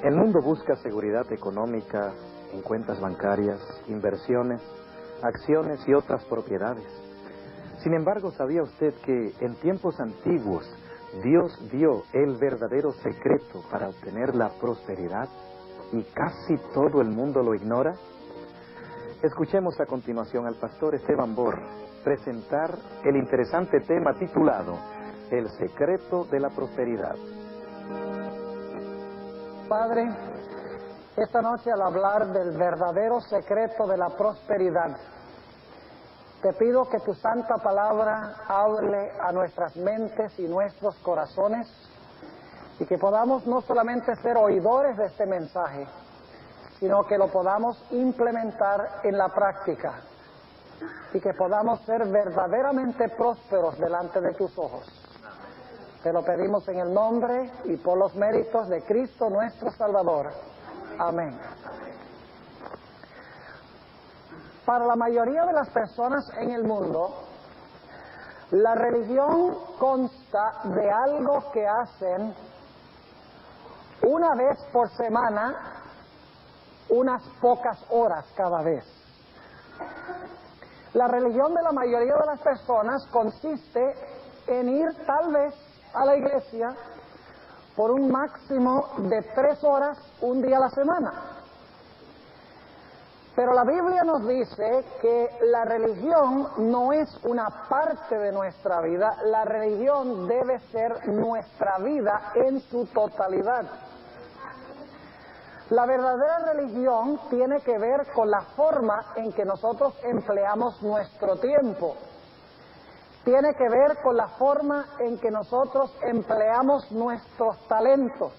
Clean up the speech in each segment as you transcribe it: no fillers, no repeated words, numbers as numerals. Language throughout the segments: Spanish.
El mundo busca seguridad económica en cuentas bancarias, inversiones, acciones y otras propiedades. Sin embargo, ¿sabía usted que en tiempos antiguos Dios dio el verdadero secreto para obtener la prosperidad y casi todo el mundo lo ignora? Escuchemos a continuación al pastor Esteban Borra presentar el interesante tema titulado El secreto de la prosperidad. Padre, esta noche al hablar del verdadero secreto de la prosperidad, te pido que tu santa palabra hable a nuestras mentes y nuestros corazones y que podamos no solamente ser oidores de este mensaje, sino que lo podamos implementar en la práctica y que podamos ser verdaderamente prósperos delante de tus ojos. Te lo pedimos en el nombre y por los méritos de Cristo nuestro Salvador. Amén. Para la mayoría de las personas en el mundo, la religión consta de algo que hacen una vez por semana, unas pocas horas cada vez. La religión de la mayoría de las personas consiste en ir tal vez a la iglesia por un máximo de 3 horas un día a la semana. Pero la Biblia nos dice que la religión no es una parte de nuestra vida, la religión debe ser nuestra vida en su totalidad. La verdadera religión tiene que ver con la forma en que nosotros empleamos nuestro tiempo. Tiene que ver con la forma en que nosotros empleamos nuestros talentos.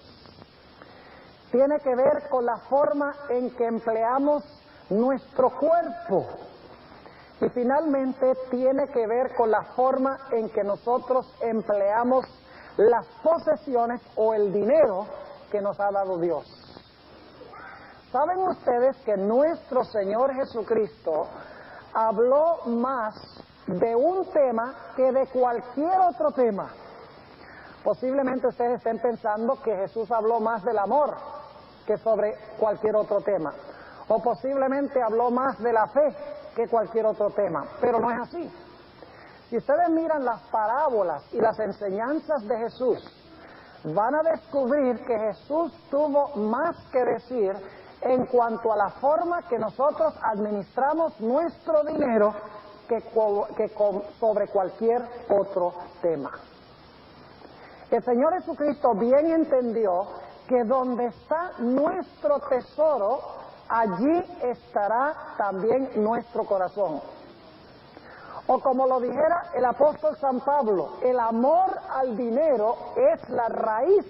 Tiene que ver con la forma en que empleamos nuestro cuerpo. Y finalmente tiene que ver con la forma en que nosotros empleamos las posesiones o el dinero que nos ha dado Dios. ¿Saben ustedes que nuestro Señor Jesucristo habló más de un tema que de cualquier otro tema? Posiblemente ustedes estén pensando que Jesús habló más del amor que sobre cualquier otro tema. O posiblemente habló más de la fe que cualquier otro tema. Pero no es así. Si ustedes miran las parábolas y las enseñanzas de Jesús, van a descubrir que Jesús tuvo más que decir en cuanto a la forma que nosotros administramos nuestro dinero que sobre cualquier otro tema. El Señor Jesucristo bien entendió que donde está nuestro tesoro, allí estará también nuestro corazón. O como lo dijera el apóstol San Pablo, el amor al dinero es la raíz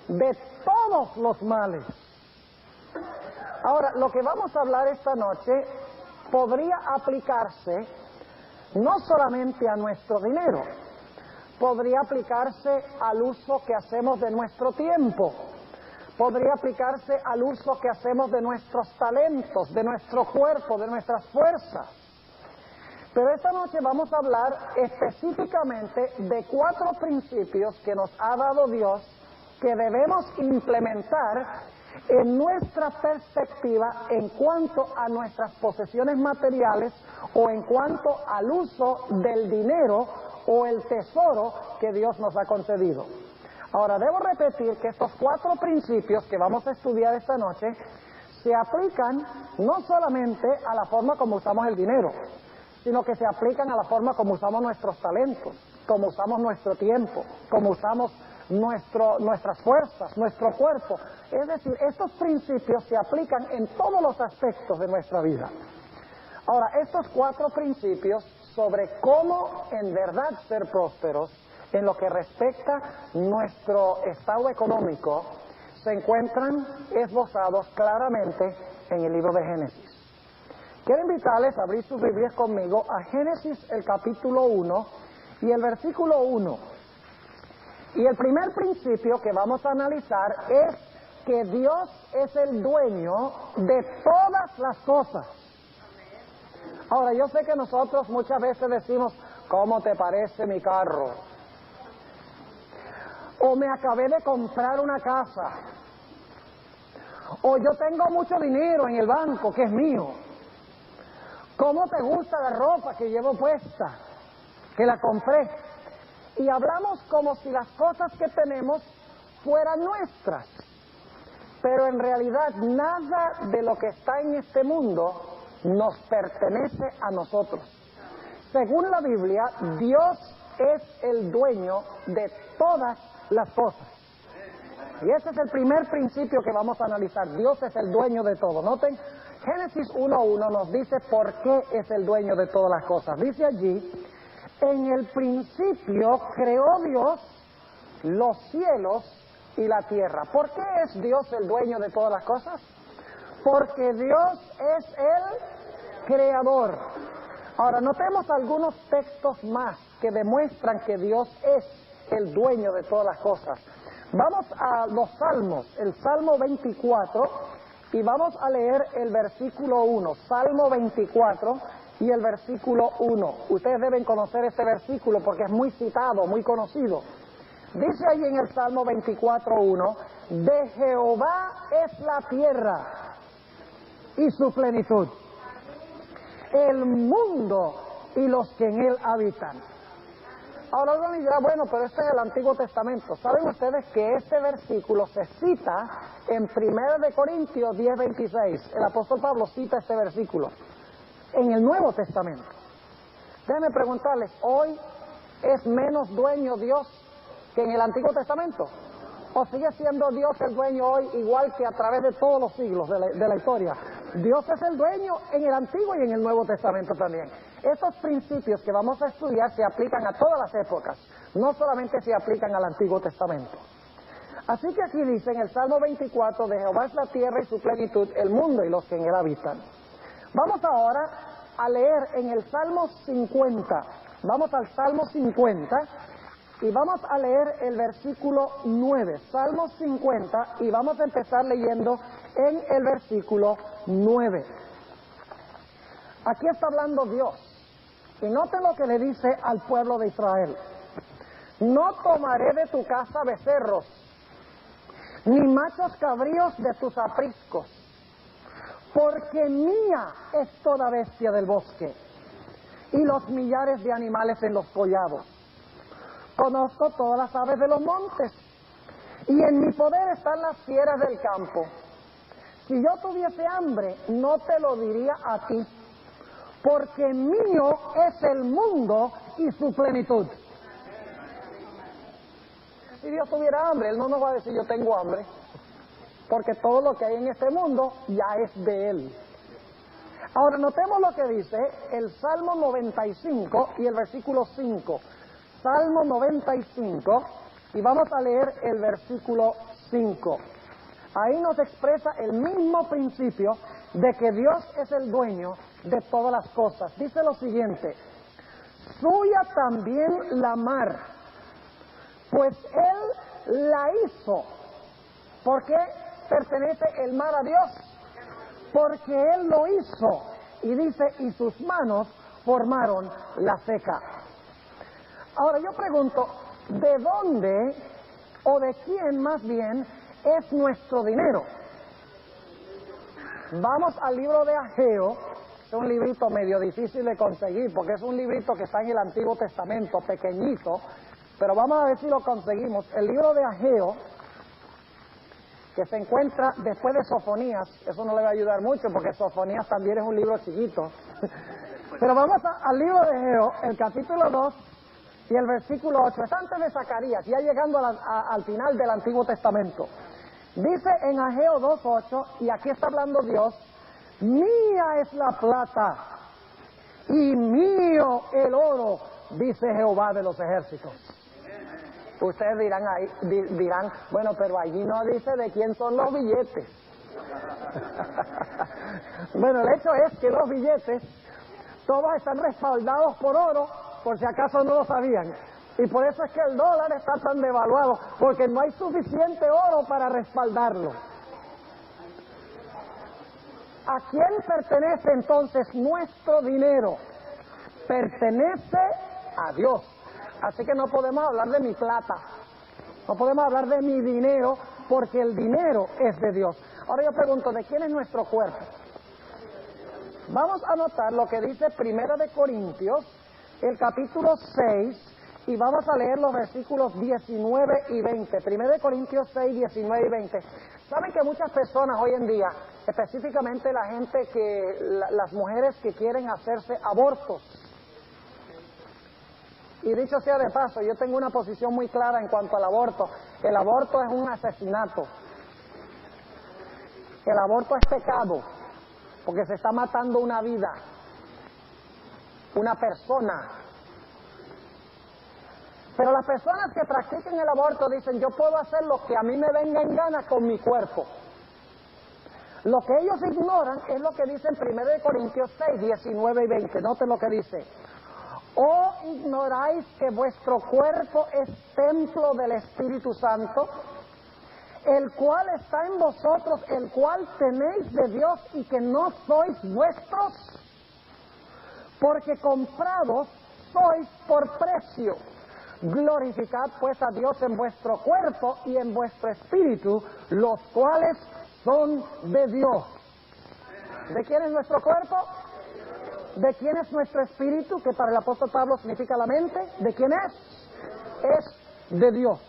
de todos los males. Ahora, lo que vamos a hablar esta noche podría aplicarse no solamente a nuestro dinero, podría aplicarse al uso que hacemos de nuestro tiempo, podría aplicarse al uso que hacemos de nuestros talentos, de nuestro cuerpo, de nuestras fuerzas. Pero esta noche vamos a hablar específicamente de 4 principios que nos ha dado Dios que debemos implementar en nuestra perspectiva en cuanto a nuestras posesiones materiales o en cuanto al uso del dinero o el tesoro que Dios nos ha concedido. Ahora, debo repetir que estos 4 principios que vamos a estudiar esta noche se aplican no solamente a la forma como usamos el dinero, sino que se aplican a la forma como usamos nuestros talentos, como usamos nuestro tiempo, como usamos nuestras fuerzas, nuestro cuerpo. Es decir, estos principios se aplican en todos los aspectos de nuestra vida. Ahora, estos 4 principios sobre cómo en verdad ser prósperos en lo que respecta nuestro estado económico se encuentran esbozados claramente en el libro de Génesis. Quiero invitarles a abrir sus Biblias conmigo a Génesis el capítulo 1 y el versículo 1. Y el primer principio que vamos a analizar es que Dios es el dueño de todas las cosas. Ahora, yo sé que nosotros muchas veces decimos, ¿cómo te parece mi carro? O me acabé de comprar una casa. O yo tengo mucho dinero en el banco que es mío. ¿Cómo te gusta la ropa que llevo puesta? Que la compré. Y hablamos como si las cosas que tenemos fueran nuestras. Pero en realidad nada de lo que está en este mundo nos pertenece a nosotros. Según la Biblia, Dios es el dueño de todas las cosas. Y ese es el primer principio que vamos a analizar. Dios es el dueño de todo. Noten, Génesis 1:1 nos dice por qué es el dueño de todas las cosas. Dice allí, en el principio creó Dios los cielos y la tierra. ¿Por qué es Dios el dueño de todas las cosas? Porque Dios es el creador. Ahora, notemos algunos textos más que demuestran que Dios es el dueño de todas las cosas. Vamos a los Salmos, el Salmo 24, y vamos a leer el versículo 1. Salmo 24 y el versículo 1. Ustedes deben conocer este versículo porque es muy citado, muy conocido. Dice ahí en el Salmo 24:1, de Jehová es la tierra y su plenitud, el mundo y los que en él habitan. Ahora uno dirá, bueno, pero este es el Antiguo Testamento. ¿Saben ustedes que este versículo se cita en 1 de Corintios 10:26? El apóstol Pablo cita este versículo en el Nuevo Testamento. Déjenme preguntarles, ¿hoy es menos dueño Dios que en el Antiguo Testamento? ¿O sigue siendo Dios el dueño hoy igual que a través de todos los siglos de la historia? Dios es el dueño en el Antiguo y en el Nuevo Testamento también. Estos principios que vamos a estudiar se aplican a todas las épocas, no solamente se aplican al Antiguo Testamento. Así que aquí dice en el Salmo 24, de Jehová es la tierra y su plenitud, el mundo y los que en él habitan. Vamos ahora a leer en el Salmo 50. Vamos al Salmo 50 y vamos a leer el versículo 9. Salmo 50 y vamos a empezar leyendo en el versículo 9. Aquí está hablando Dios. Y noten lo que le dice al pueblo de Israel. No tomaré de tu casa becerros, ni machos cabríos de tus apriscos, porque mía es toda bestia del bosque, y los millares de animales en los collados. Conozco todas las aves de los montes, y en mi poder están las fieras del campo. Si yo tuviese hambre, no te lo diría a ti, porque mío es el mundo y su plenitud. Si Dios tuviera hambre, Él no nos va a decir yo tengo hambre, porque todo lo que hay en este mundo ya es de Él. Ahora notemos lo que dice el Salmo 95 y el versículo 5. Salmo 95 y vamos a leer el versículo 5. Ahí nos expresa el mismo principio de que Dios es el dueño de todas las cosas. Dice lo siguiente: suya también la mar, pues Él la hizo. ¿Por qué pertenece el mar a Dios? Porque Él lo hizo. Y dice, y sus manos formaron la seca. Ahora yo pregunto, ¿de dónde o de quién más bien es nuestro dinero? Vamos al libro de Ageo. Es un librito medio difícil de conseguir porque es un librito que está en el Antiguo Testamento, pequeñito, pero vamos a ver si lo conseguimos. El libro de Ageo, que se encuentra después de Sofonías, eso no le va a ayudar mucho porque Sofonías también es un libro chiquito, pero vamos al libro de Ageo, el capítulo 2 y el versículo 8, es antes de Zacarías, ya llegando al final del Antiguo Testamento. Dice en Ageo 2:8, y aquí está hablando Dios, mía es la plata y mío el oro, dice Jehová de los ejércitos. Ustedes dirán, bueno, pero allí no dice de quién son los billetes. Bueno, el hecho es que los billetes todos están respaldados por oro, por si acaso no lo sabían. Y por eso es que el dólar está tan devaluado, porque no hay suficiente oro para respaldarlo. ¿A quién pertenece entonces nuestro dinero? Pertenece a Dios. Así que no podemos hablar de mi plata, no podemos hablar de mi dinero, porque el dinero es de Dios. Ahora yo pregunto, ¿de quién es nuestro cuerpo? Vamos a notar lo que dice Primera de Corintios, el capítulo 6, y vamos a leer los versículos 19 y 20. Primera de Corintios 6, 19 y 20. ¿Saben que muchas personas hoy en día, específicamente la gente las mujeres que quieren hacerse abortos? Y dicho sea de paso, yo tengo una posición muy clara en cuanto al aborto. El aborto es un asesinato. El aborto es pecado, porque se está matando una vida, una persona. Pero las personas que practican el aborto dicen, yo puedo hacer lo que a mí me venga en gana con mi cuerpo. Lo que ellos ignoran es lo que dice en 1 Corintios 6, 19 y 20. Noten lo que dice. ¿O ignoráis que vuestro cuerpo es templo del Espíritu Santo, el cual está en vosotros, el cual tenéis de Dios y que no sois vuestros? Porque comprados sois por precio. Glorificad pues a Dios en vuestro cuerpo y en vuestro espíritu, los cuales son de Dios. ¿De quién es nuestro cuerpo? ¿De quién es nuestro espíritu? Que para el apóstol Pablo significa la mente. ¿De quién es? Es de Dios.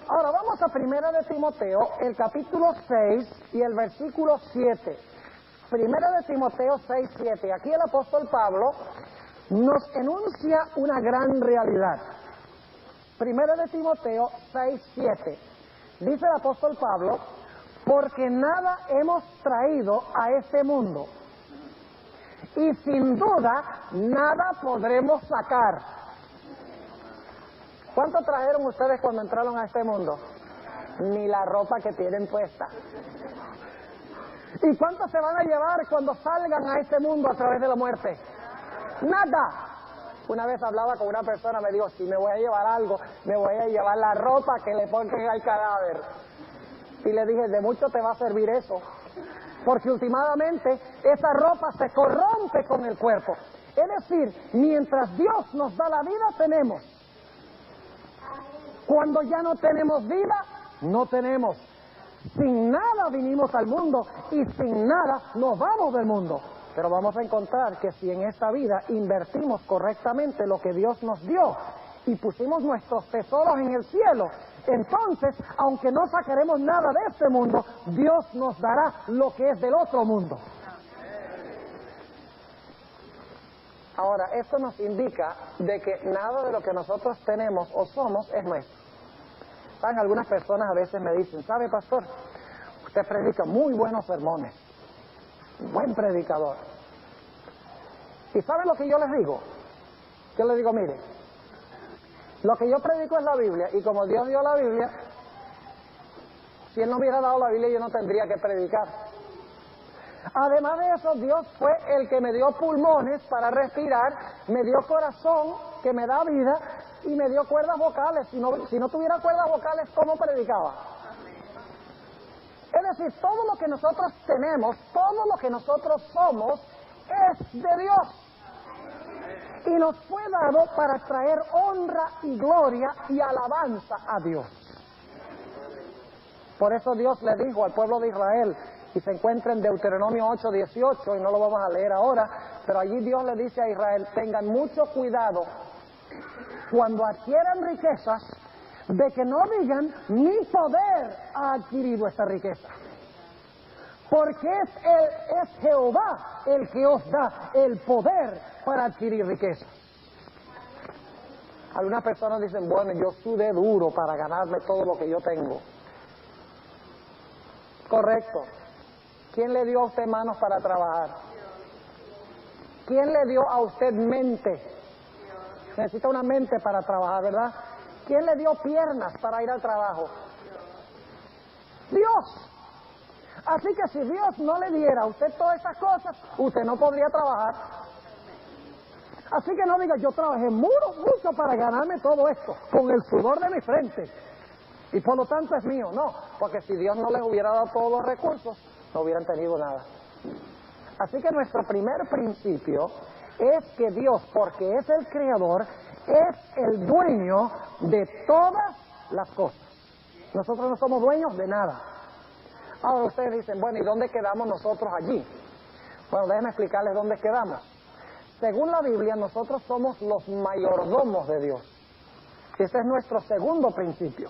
Ahora vamos a 1 de Timoteo, el capítulo 6 y el versículo 7. 1 de Timoteo 6, 7. Aquí el apóstol Pablo nos enuncia una gran realidad. 1 de Timoteo 6, 7. Dice el apóstol Pablo, porque nada hemos traído a este mundo, y sin duda nada podremos sacar. ¿Cuánto trajeron ustedes cuando entraron a este mundo? Ni la ropa que tienen puesta. ¿Y cuánto se van a llevar cuando salgan a este mundo a través de la muerte? Nada. Una vez hablaba con una persona, me dijo, si me voy a llevar algo, me voy a llevar la ropa que le pongan al cadáver. Y le dije, de mucho te va a servir eso, porque últimamente esa ropa se corrompe con el cuerpo. Es decir, mientras Dios nos da la vida, tenemos. Cuando ya no tenemos vida, no tenemos. Sin nada vinimos al mundo y sin nada nos vamos del mundo. Pero vamos a encontrar que si en esta vida invertimos correctamente lo que Dios nos dio y pusimos nuestros tesoros en el cielo, entonces, aunque no sacaremos nada de este mundo, Dios nos dará lo que es del otro mundo. Ahora, esto nos indica de que nada de lo que nosotros tenemos o somos es nuestro. ¿Saben? Algunas personas a veces me dicen, ¿sabe, pastor? Usted predica muy buenos sermones, buen predicador. ¿Y saben lo que yo les digo? Yo les digo, mire, lo que yo predico es la Biblia, y como Dios dio la Biblia, si Él no hubiera dado la Biblia, yo no tendría que predicar. Además de eso, Dios fue el que me dio pulmones para respirar, me dio corazón que me da vida, y me dio cuerdas vocales. Si no tuviera cuerdas vocales, ¿cómo predicaba? Es decir, todo lo que nosotros tenemos, todo lo que nosotros somos, es de Dios. Y nos fue dado para traer honra y gloria y alabanza a Dios. Por eso Dios le dijo al pueblo de Israel, y se encuentra en Deuteronomio 8, 18, y no lo vamos a leer ahora, pero allí Dios le dice a Israel, tengan mucho cuidado cuando adquieran riquezas, de que no digan, mi poder ha adquirido esta riqueza. Porque es Jehová el que os da el poder para adquirir riquezas. Algunas personas dicen, bueno, yo sudé duro para ganarme todo lo que yo tengo. Correcto. ¿Quién le dio a usted manos para trabajar? ¿Quién le dio a usted mente? Necesita una mente para trabajar, ¿verdad? ¿Quién le dio piernas para ir al trabajo? Dios. Así que si Dios no le diera a usted todas esas cosas, usted no podría trabajar. Así que no diga, yo trabajé mucho para ganarme todo esto, con el sudor de mi frente, y por lo tanto es mío. No, porque si Dios no les hubiera dado todos los recursos, no hubieran tenido nada. Así que nuestro primer principio es que Dios, porque es el creador, es el dueño de todas las cosas. Nosotros no somos dueños de nada. Ahora ustedes dicen, bueno, ¿y dónde quedamos nosotros allí? Bueno, déjenme explicarles dónde quedamos. Según la Biblia, nosotros somos los mayordomos de Dios. Ese es nuestro segundo principio.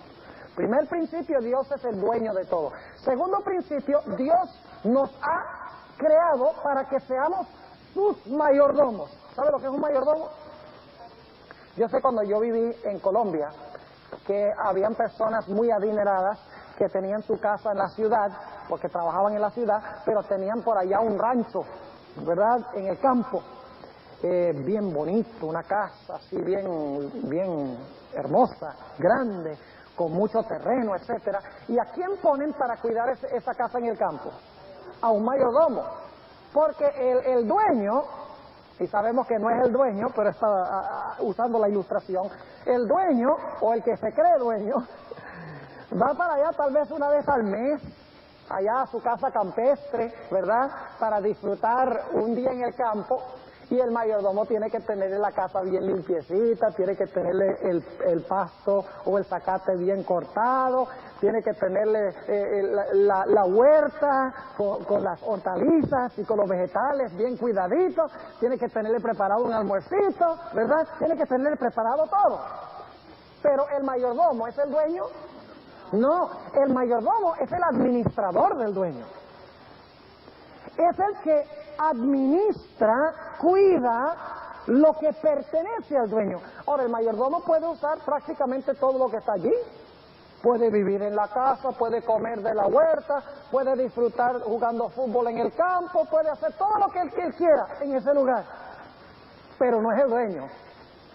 Primer principio, Dios es el dueño de todo. Segundo principio, Dios nos ha creado para que seamos sus mayordomos. ¿Sabe lo que es un mayordomo? Yo sé cuando yo viví en Colombia que habían personas muy adineradas que tenían su casa en la ciudad, porque trabajaban en la ciudad, pero tenían por allá un rancho, ¿verdad?, en el campo, bien bonito, una casa así bien hermosa, grande, con mucho terreno, etcétera. ¿Y a quién ponen para cuidar esa casa en el campo? A un mayordomo, porque el dueño, y sabemos que no es el dueño, pero está usando la ilustración, el dueño, o el que se cree dueño, va para allá tal vez una vez al mes, allá a su casa campestre, ¿verdad?, para disfrutar un día en el campo, y el mayordomo tiene que tener la casa bien limpiecita, tiene que tenerle el pasto o el zacate bien cortado, tiene que tenerle la huerta con las hortalizas y con los vegetales bien cuidaditos, tiene que tenerle preparado un almuercito, ¿verdad?, tiene que tenerle preparado todo. Pero el mayordomo es el dueño. No, el mayordomo es el administrador del dueño. Es el que administra, cuida lo que pertenece al dueño. Ahora, el mayordomo puede usar prácticamente todo lo que está allí. Puede vivir en la casa, puede comer de la huerta, puede disfrutar jugando fútbol en el campo, puede hacer todo lo que él quiera en ese lugar. Pero no es el dueño,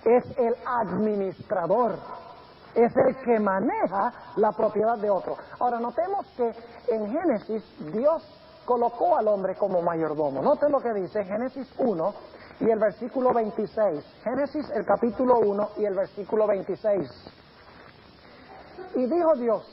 es el administrador. Es el que maneja la propiedad de otro. Ahora, notemos que en Génesis Dios colocó al hombre como mayordomo. Noten lo que dice Génesis 1 y el versículo 26. Génesis, el capítulo 1 y el versículo 26. Y dijo Dios,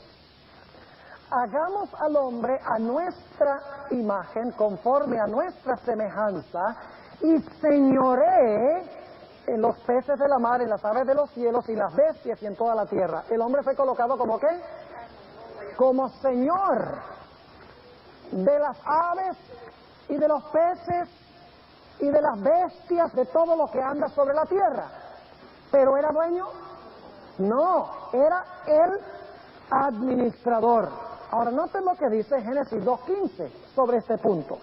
hagamos al hombre a nuestra imagen, conforme a nuestra semejanza, y señoree en los peces de la mar, en las aves de los cielos y las bestias y en toda la tierra. El hombre fue colocado como ¿qué? Como señor de las aves y de los peces y de las bestias, de todo lo que anda sobre la tierra. ¿Pero era dueño? No, era el administrador. Ahora noten lo que dice Génesis 2.15 sobre este punto.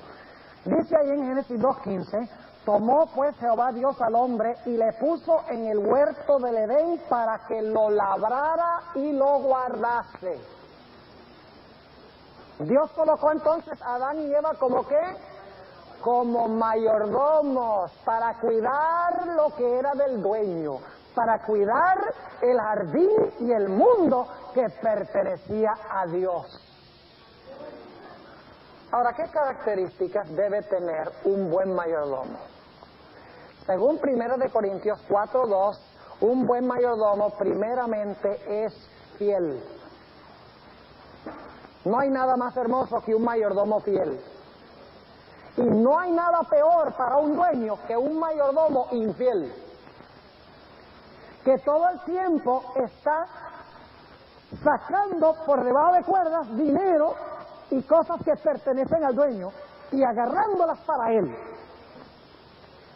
Dice ahí en Génesis 2.15, tomó pues Jehová Dios al hombre y le puso en el huerto del Edén para que lo labrara y lo guardase. Dios colocó entonces a Adán y Eva como ¿qué? Como mayordomos, para cuidar lo que era del dueño, para cuidar el jardín y el mundo que pertenecía a Dios. Ahora, ¿qué características debe tener un buen mayordomo? Según 1 de Corintios 4:2, un buen mayordomo primeramente es fiel. No hay nada más hermoso que un mayordomo fiel. Y no hay nada peor para un dueño que un mayordomo infiel, que todo el tiempo está sacando por debajo de cuerdas dinero y cosas que pertenecen al dueño y agarrándolas para él.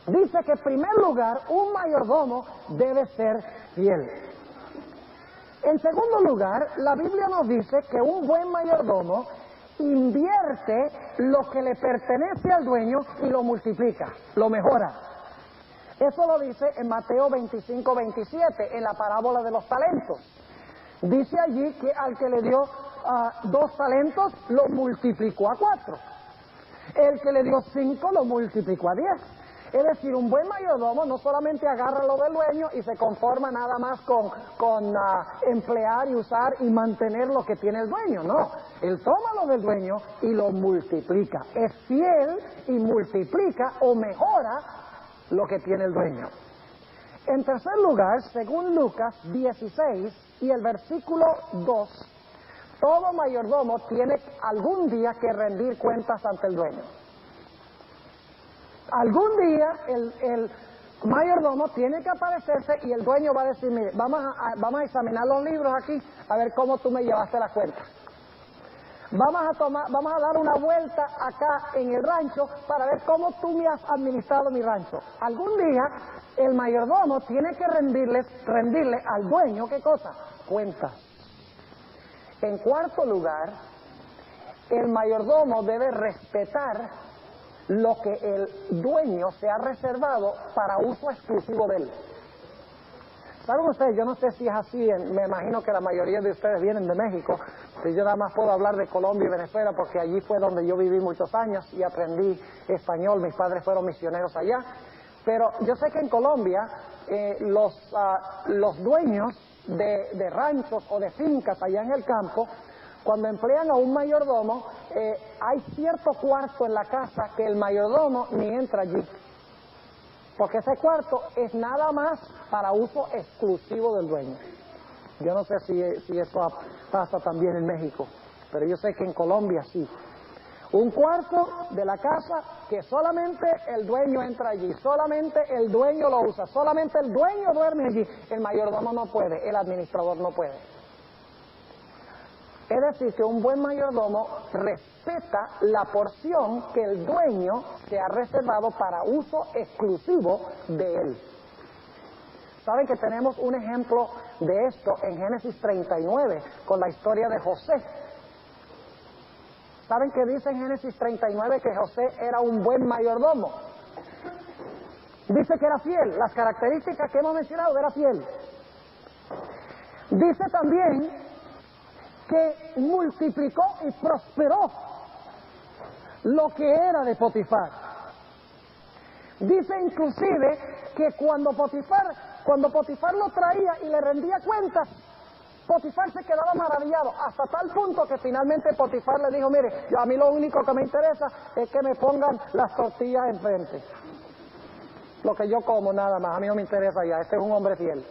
Dice que en primer lugar un mayordomo debe ser fiel. En segundo lugar, la Biblia nos dice que un buen mayordomo invierte lo que le pertenece al dueño y lo multiplica, lo mejora. Eso lo dice en Mateo 25:27, en la parábola de los talentos. Dice allí que al que le dio 2 talentos, lo multiplicó a 4. El que le dio 5, lo multiplicó a 10. Es decir, un buen mayordomo no solamente agarra lo del dueño y se conforma nada más con emplear y usar y mantener lo que tiene el dueño, no. Él toma lo del dueño y lo multiplica. Es fiel y multiplica o mejora lo que tiene el dueño. En tercer lugar, según Lucas 16 y el versículo 2, todo mayordomo tiene algún día que rendir cuentas ante el dueño. Algún día el mayordomo tiene que aparecerse y el dueño va a decir, mire, vamos a examinar los libros aquí, a ver cómo tú me llevaste la cuenta. Vamos a dar una vuelta acá en el rancho para ver cómo tú me has administrado mi rancho. Algún día el mayordomo tiene que rendirle al dueño, ¿qué cosa? Cuentas. En cuarto lugar, el mayordomo debe respetar lo que el dueño se ha reservado para uso exclusivo de él. ¿Saben ustedes? Yo no sé si es así, me imagino que la mayoría de ustedes vienen de México, pero yo nada más puedo hablar de Colombia y Venezuela porque allí fue donde yo viví muchos años y aprendí español, mis padres fueron misioneros allá. Pero yo sé que en Colombia los dueños de ranchos o de fincas allá en el campo, cuando emplean a un mayordomo, hay cierto cuarto en la casa que el mayordomo ni entra allí. Porque ese cuarto es nada más para uso exclusivo del dueño. Yo no sé si eso pasa también en México, pero yo sé que en Colombia sí. Un cuarto de la casa que solamente el dueño entra allí, solamente el dueño lo usa, solamente el dueño duerme allí. El mayordomo no puede, el administrador no puede. Es decir, que un buen mayordomo respeta la porción que el dueño se ha reservado para uso exclusivo de él. Saben que tenemos un ejemplo de esto en Génesis 39, con la historia de José. ¿Saben que dice en Génesis 39 que José era un buen mayordomo? Dice que era fiel, las características que hemos mencionado, era fiel. Dice también que multiplicó y prosperó lo que era de Potifar. Dice inclusive que cuando Potifar lo traía y le rendía cuentas, Potifar se quedaba maravillado, hasta tal punto que finalmente Potifar le dijo, mire, a mí lo único que me interesa es que me pongan las tortillas enfrente. Lo que yo como nada más, a mí no me interesa ya, este es un hombre fiel.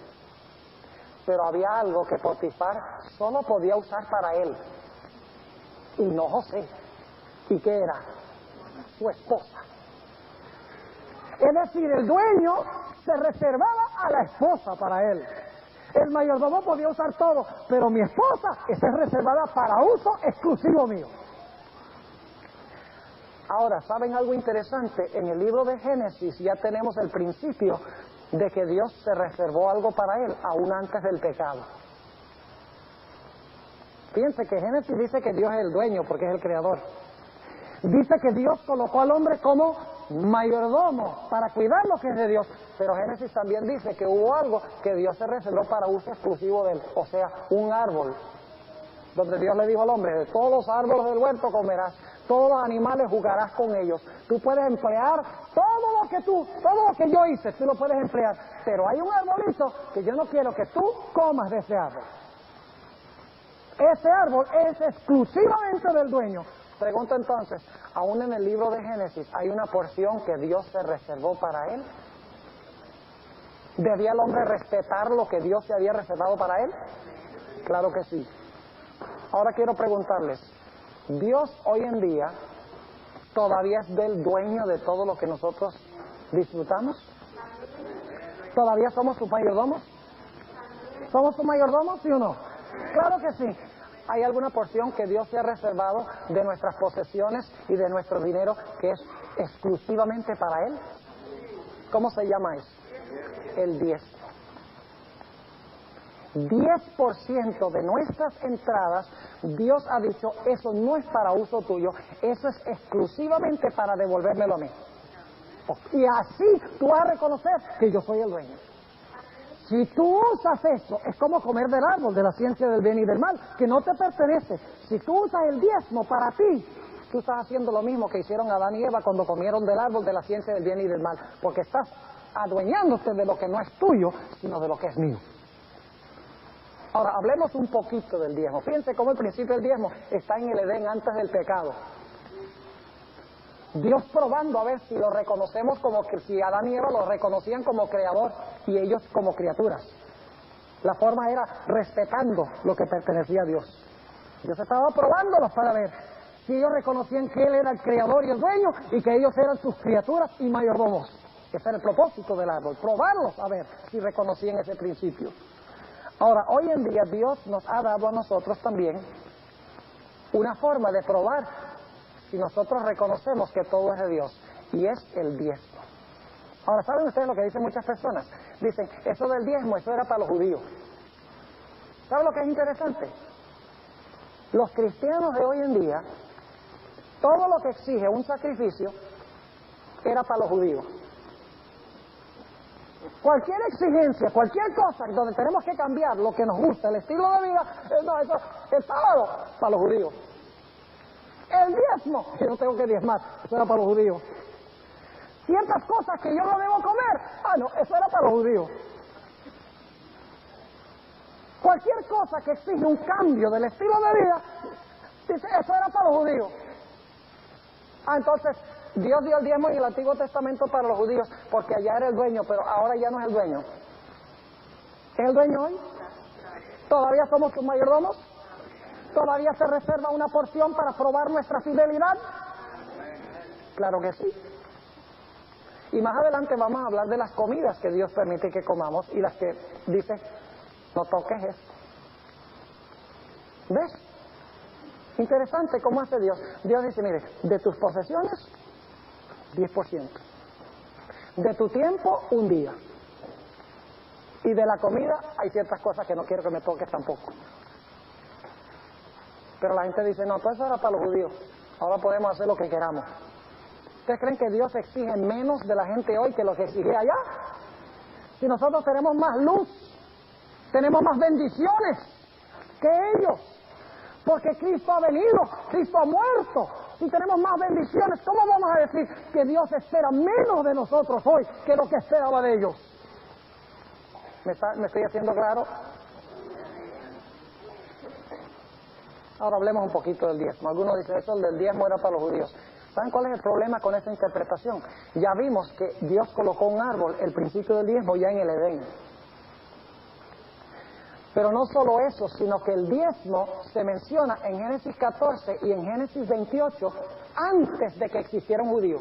Pero había algo que Potifar solo podía usar para él, y no José. ¿Y qué era? Su esposa. Es decir, el dueño se reservaba a la esposa para él. El mayordomo podía usar todo, pero mi esposa esa es reservada para uso exclusivo mío. Ahora, ¿saben algo interesante? En el libro de Génesis ya tenemos el principio de que Dios se reservó algo para él, aún antes del pecado. Fíjense que Génesis dice que Dios es el dueño, porque es el creador. Dice que Dios colocó al hombre como mayordomo, para cuidar lo que es de Dios. Pero Génesis también dice que hubo algo que Dios se reservó para uso exclusivo de él, o sea, un árbol. Donde Dios le dijo al hombre, de todos los árboles del huerto comerás, todos los animales jugarás con ellos. Tú puedes emplear todo lo que yo hice, tú lo puedes emplear. Pero hay un arbolito que yo no quiero que tú comas de ese árbol. Ese árbol es exclusivamente del dueño. Pregunto entonces, aún en el libro de Génesis hay una porción que Dios se reservó para él. ¿Debía el hombre respetar lo que Dios se había reservado para él? Claro que sí. Ahora quiero preguntarles, ¿Dios hoy en día todavía es del dueño de todo lo que nosotros disfrutamos? ¿Todavía somos sus mayordomos? ¿Somos sus mayordomos, sí o no? Claro que sí. ¿Hay alguna porción que Dios se ha reservado de nuestras posesiones y de nuestro dinero que es exclusivamente para Él? ¿Cómo se llama eso? El 10%. 10% de nuestras entradas, Dios ha dicho, eso no es para uso tuyo, eso es exclusivamente para devolvérmelo a mí. Y así tú vas a reconocer que yo soy el dueño. Si tú usas eso, es como comer del árbol de la ciencia del bien y del mal, que no te pertenece. Si tú usas el diezmo para ti, tú estás haciendo lo mismo que hicieron Adán y Eva cuando comieron del árbol de la ciencia del bien y del mal, porque estás adueñándote de lo que no es tuyo, sino de lo que es mío. Ahora, hablemos un poquito del diezmo. Fíjense cómo el principio del diezmo está en el Edén antes del pecado. Dios probando a ver si lo reconocemos como que si Adán y Eva lo reconocían como creador y ellos como criaturas. La forma era respetando lo que pertenecía a Dios. Dios estaba probándolos para ver si ellos reconocían que Él era el creador y el dueño y que ellos eran sus criaturas y mayordomos. Ese era el propósito del árbol, probarlos a ver si reconocían ese principio. Ahora, hoy en día Dios nos ha dado a nosotros también una forma de probar si nosotros reconocemos que todo es de Dios, y es el diezmo. Ahora, ¿saben ustedes lo que dicen muchas personas? Dicen, eso del diezmo, eso era para los judíos. ¿Saben lo que es interesante? Los cristianos de hoy en día, todo lo que exige un sacrificio era para los judíos. Cualquier exigencia, cualquier cosa donde tenemos que cambiar lo que nos gusta, el estilo de vida, no, eso, el sábado, para los judíos. El diezmo, yo no tengo que diezmar, eso era para los judíos. Ciertas cosas que yo no debo comer, no, eso era para los judíos. Cualquier cosa que exige un cambio del estilo de vida, dice, eso era para los judíos. Entonces, Dios dio el diezmo en el Antiguo Testamento para los judíos, porque allá era el dueño, pero ahora ya no es el dueño. ¿Es el dueño hoy? ¿Todavía somos sus mayordomos? ¿Todavía se reserva una porción para probar nuestra fidelidad? Claro que sí. Y más adelante vamos a hablar de las comidas que Dios permite que comamos y las que dice, no toques esto. ¿Ves? Interesante cómo hace Dios. Dios dice, mire, de tus posesiones, 10%. De tu tiempo, un día. Y de la comida, hay ciertas cosas que no quiero que me toques tampoco. Pero la gente dice, no, todo eso era para los judíos. Ahora podemos hacer lo que queramos. ¿Ustedes creen que Dios exige menos de la gente hoy que lo que exigía allá? Si nosotros tenemos más luz, tenemos más bendiciones que ellos. Porque Cristo ha venido, Cristo ha muerto. Si tenemos más bendiciones, ¿cómo vamos a decir que Dios espera menos de nosotros hoy que lo que esperaba de ellos? ¿Me estoy haciendo claro? Ahora hablemos un poquito del diezmo. Algunos dicen, eso del diezmo era para los judíos. ¿Saben cuál es el problema con esa interpretación? Ya vimos que Dios colocó un árbol, el principio del diezmo, ya en el Edén. Pero no solo eso, sino que el diezmo se menciona en Génesis 14 y en Génesis 28 antes de que existiera un judío.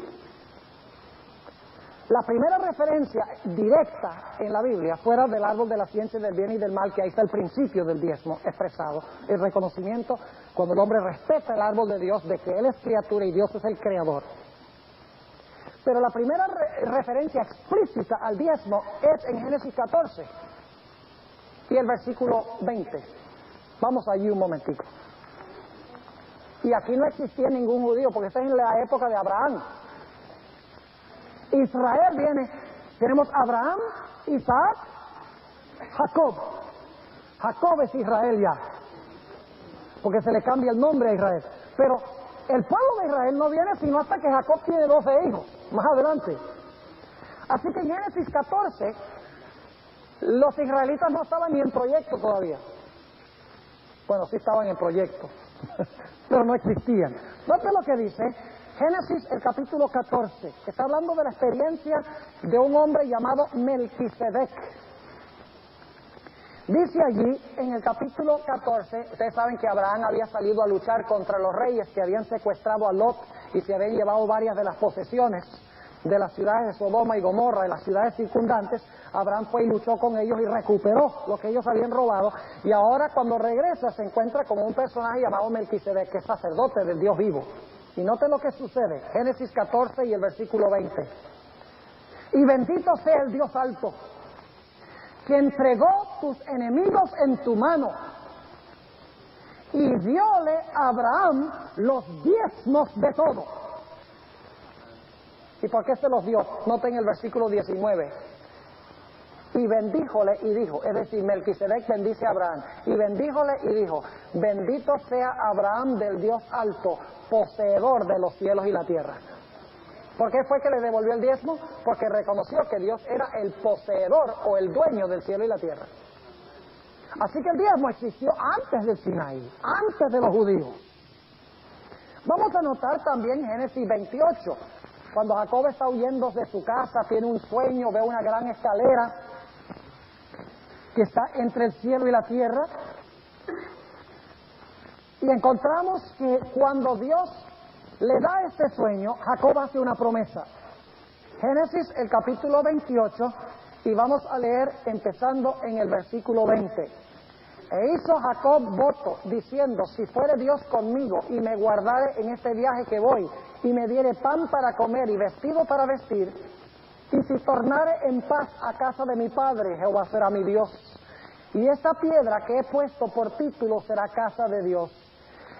La primera referencia directa en la Biblia, fuera del árbol de la ciencia del bien y del mal, que ahí está el principio del diezmo expresado, el reconocimiento cuando el hombre respeta el árbol de Dios, de que Él es criatura y Dios es el creador. Pero la primera referencia explícita al diezmo es en Génesis 14 y el versículo 20. Vamos allí un momentico. Y aquí no existía ningún judío, porque está en la época de Abraham. Israel viene, tenemos Abraham, Isaac, Jacob. Jacob es Israel ya, porque se le cambia el nombre a Israel. Pero el pueblo de Israel no viene sino hasta que Jacob tiene 12 hijos, más adelante. Así que en Génesis 14, los israelitas no estaban ni en proyecto todavía. Bueno, sí estaban en proyecto, pero no existían. Note lo que dice Génesis, el capítulo 14. Está hablando de la experiencia de un hombre llamado Melquisedec. Dice allí, en el capítulo 14, ustedes saben que Abraham había salido a luchar contra los reyes que habían secuestrado a Lot y se habían llevado varias de las posesiones de las ciudades de Sodoma y Gomorra, de las ciudades circundantes. Abraham fue y luchó con ellos y recuperó lo que ellos habían robado, y ahora cuando regresa se encuentra con un personaje llamado Melquisedec, que es sacerdote del Dios vivo. Y noten lo que sucede, Génesis 14 y el versículo 20. Y bendito sea el Dios alto, que entregó tus enemigos en tu mano, y diole a Abraham los diezmos de todo. ¿Y por qué se los dio? Noten el versículo 19. Y bendíjole y dijo, es decir, Melquisedec bendice a Abraham, y bendíjole y dijo, bendito sea Abraham del Dios alto, poseedor de los cielos y la tierra. ¿Por qué fue que le devolvió el diezmo? Porque reconoció que Dios era el poseedor o el dueño del cielo y la tierra. Así que el diezmo existió antes del Sinaí, antes de los judíos. Vamos a notar también Génesis 28, cuando Jacob está huyendo de su casa, tiene un sueño, ve una gran escalera que está entre el cielo y la tierra, y encontramos que cuando Dios le da este sueño, Jacob hace una promesa. Génesis, el capítulo 28, y vamos a leer empezando en el versículo 20. E hizo Jacob voto, diciendo, si fuere Dios conmigo, y me guardare en este viaje que voy, y me diere pan para comer y vestido para vestir, y si tornare en paz a casa de mi padre, Jehová será mi Dios. Y esta piedra que he puesto por título será casa de Dios.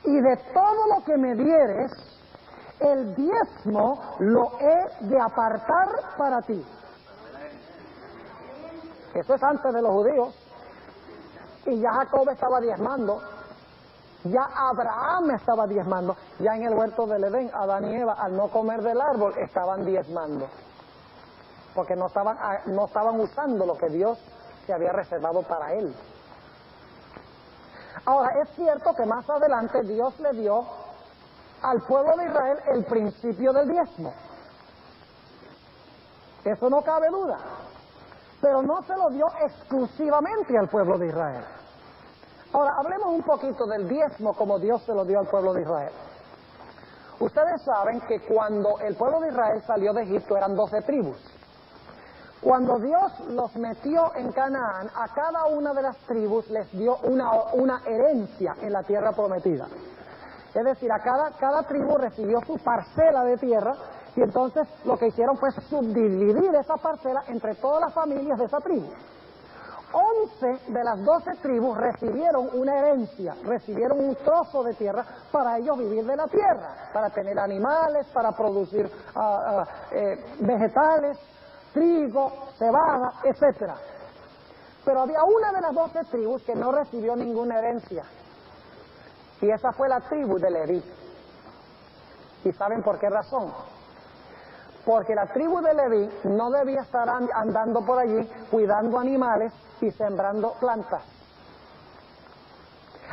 Y de todo lo que me dieres, el diezmo lo he de apartar para ti. Eso es antes de los judíos. Y ya Jacob estaba diezmando. Ya Abraham estaba diezmando. Ya en el huerto del Edén, Adán y Eva, al no comer del árbol, estaban diezmando. Porque no estaban usando lo que Dios se había reservado para él. Ahora, es cierto que más adelante Dios le dio al pueblo de Israel el principio del diezmo. Eso no cabe duda. Pero no se lo dio exclusivamente al pueblo de Israel. Ahora, hablemos un poquito del diezmo como Dios se lo dio al pueblo de Israel. Ustedes saben que cuando el pueblo de Israel salió de Egipto eran 12 tribus. Cuando Dios los metió en Canaán, a cada una de las tribus les dio una herencia en la tierra prometida. Es decir, cada tribu recibió su parcela de tierra y entonces lo que hicieron fue subdividir esa parcela entre todas las familias de esa tribu. 11 de las 12 tribus recibieron una herencia, recibieron un trozo de tierra para ellos vivir de la tierra, para tener animales, para producir vegetales, trigo, cebada, etcétera. Pero había una de las 12 tribus que no recibió ninguna herencia. Y esa fue la tribu de Leví. ¿Y saben por qué razón? Porque la tribu de Leví no debía estar andando por allí cuidando animales y sembrando plantas.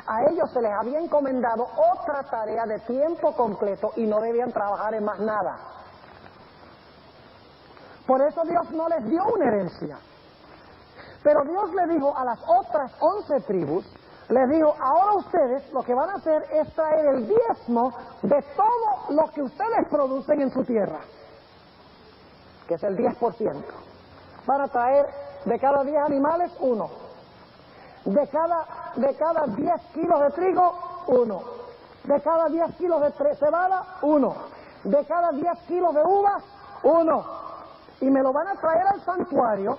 A ellos se les había encomendado otra tarea de tiempo completo y no debían trabajar en más nada. Por eso Dios no les dio una herencia. Pero Dios le dijo a las otras 11 tribus, les dijo, ahora ustedes lo que van a hacer es traer el diezmo de todo lo que ustedes producen en su tierra, que es el 10%. Van a traer de cada 10 animales, 1. De cada 10 kilos de trigo, 1. De cada 10 kilos de cebada, 1. De cada 10 kilos de uvas, 1. Y me lo van a traer al santuario,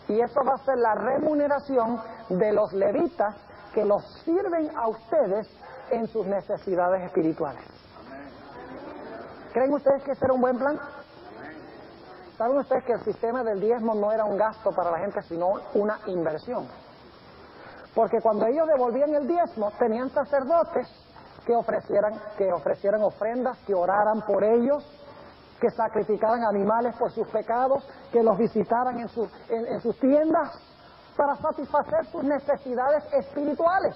y eso va a ser la remuneración de los levitas que los sirven a ustedes en sus necesidades espirituales. ¿Creen ustedes que ese era un buen plan? ¿Saben ustedes que el sistema del diezmo no era un gasto para la gente, sino una inversión? Porque cuando ellos devolvían el diezmo, tenían sacerdotes que ofrecieran ofrendas, que oraran por ellos, que sacrificaran animales por sus pecados, que los visitaran en sus tiendas para satisfacer sus necesidades espirituales.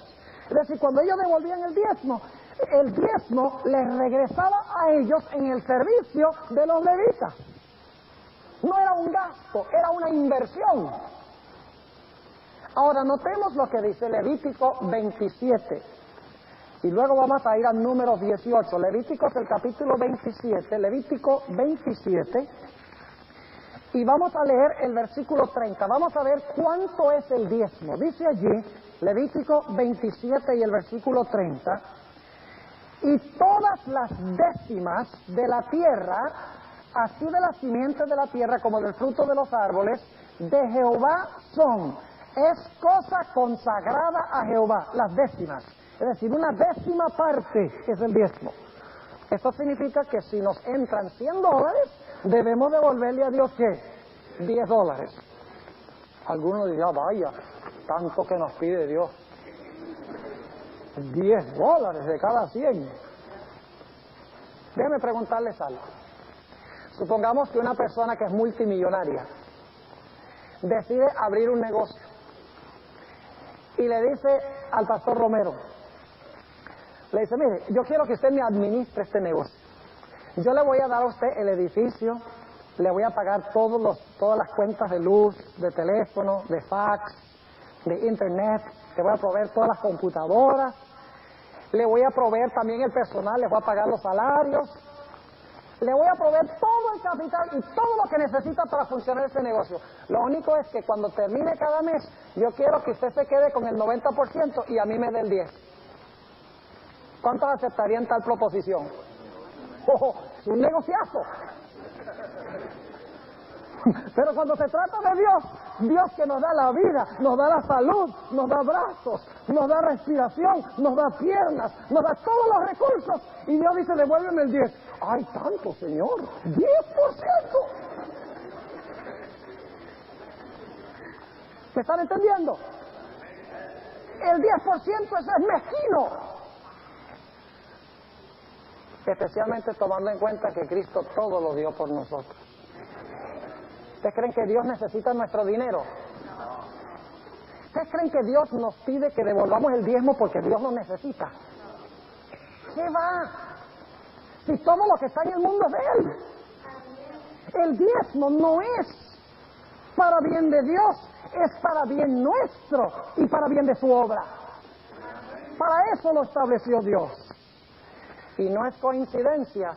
Es decir, cuando ellos devolvían el diezmo les regresaba a ellos en el servicio de los levitas. No era un gasto, era una inversión. Ahora notemos lo que dice Levítico 27. Y luego vamos a ir a Números 18. Levítico es el capítulo 27, Levítico 27. Y vamos a leer el versículo 30. Vamos a ver cuánto es el diezmo. Dice allí, Levítico 27 y el versículo 30. Y todas las décimas de la tierra, así de la simiente de la tierra como del fruto de los árboles, de Jehová son. Es cosa consagrada a Jehová, las décimas. Es decir, una décima parte es el diezmo. Esto significa que si nos entran $100, debemos devolverle a Dios, ¿qué? $10. Algunos dirán, vaya, tanto que nos pide Dios. $10 de cada 100. Déjenme preguntarles algo. Supongamos que una persona que es multimillonaria decide abrir un negocio y le dice al pastor Romero, le dice, mire, yo quiero que usted me administre este negocio. Yo le voy a dar a usted el edificio, le voy a pagar todas las cuentas de luz, de teléfono, de fax, de internet, le voy a proveer todas las computadoras, le voy a proveer también el personal, le voy a pagar los salarios, Le voy a proveer todo el capital y todo lo que necesita para funcionar ese negocio. Lo único es que cuando termine cada mes, yo quiero que usted se quede con el 90% y a mí me dé el 10%. ¿Cuántos aceptarían tal proposición? ¡Oh, es un negociazo! Pero cuando se trata de Dios, Dios que nos da la vida, nos da la salud, nos da brazos, nos da respiración, nos da piernas, nos da todos los recursos, y Dios dice, devuélveme el 10%. ¡Ay, tanto, Señor! ¡10%! ¿Me están entendiendo? El 10% eso es mezquino. Especialmente tomando en cuenta que Cristo todo lo dio por nosotros. ¿Ustedes creen que Dios necesita nuestro dinero? ¿Ustedes creen que Dios nos pide que devolvamos el diezmo porque Dios lo necesita? ¿Qué va? Si todo lo que está en el mundo es de Él. El diezmo no es para bien de Dios, es para bien nuestro y para bien de su obra. Para eso lo estableció Dios. Y no es coincidencia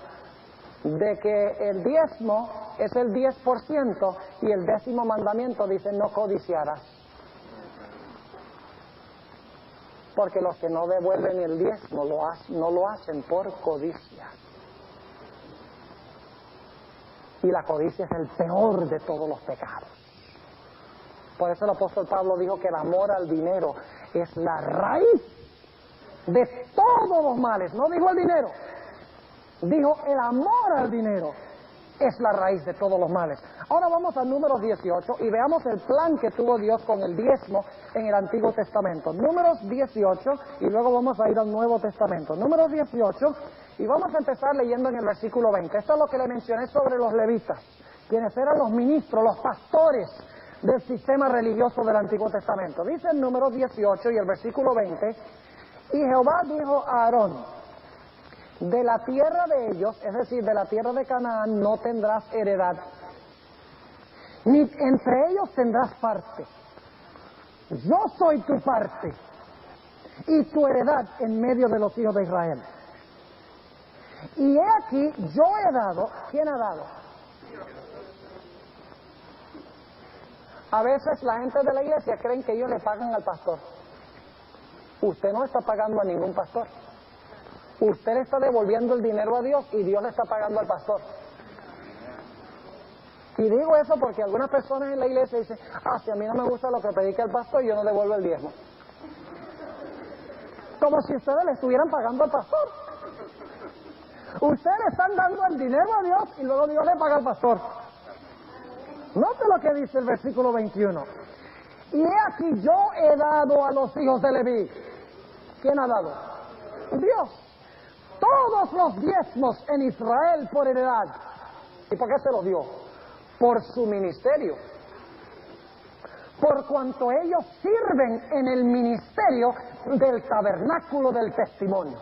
de que el diezmo es el 10% y el 10º mandamiento dice no codiciarás. Porque los que no devuelven el diezmo no lo hacen por codicia. Y la codicia es el peor de todos los pecados. Por eso el apóstol Pablo dijo que el amor al dinero es la raíz de todos los males. No dijo el dinero, dijo el amor al dinero es la raíz de todos los males. Ahora vamos a Números 18 y veamos el plan que tuvo Dios con el diezmo en el Antiguo Testamento. Números 18 y luego vamos a ir al Nuevo Testamento. Números 18 y vamos a empezar leyendo en el versículo 20. Esto es lo que le mencioné sobre los levitas, quienes eran los ministros, los pastores del sistema religioso del Antiguo Testamento. Dice en Números 18 y el versículo 20, y Jehová dijo a Aarón, de la tierra de ellos, es decir, de la tierra de Canaán, no tendrás heredad, ni entre ellos tendrás parte. Yo soy tu parte y tu heredad en medio de los hijos de Israel. Y he aquí, yo he dado, ¿quién ha dado? A veces la gente de la iglesia creen que ellos le pagan al pastor. Usted no está pagando a ningún pastor. Usted le está devolviendo el dinero a Dios y Dios le está pagando al pastor. Y digo eso porque algunas personas en la iglesia dicen, si a mí no me gusta lo que predica el pastor, yo no devuelvo el diezmo. Como si ustedes le estuvieran pagando al pastor. Ustedes están dando el dinero a Dios y luego Dios le paga al pastor. Note lo que dice el versículo 21. Y he aquí yo he dado a los hijos de Leví. ¿Quién ha dado? Dios. Todos los diezmos en Israel por heredad. ¿Y por qué se los dio? Por su ministerio. Por cuanto ellos sirven en el ministerio del tabernáculo del testimonio.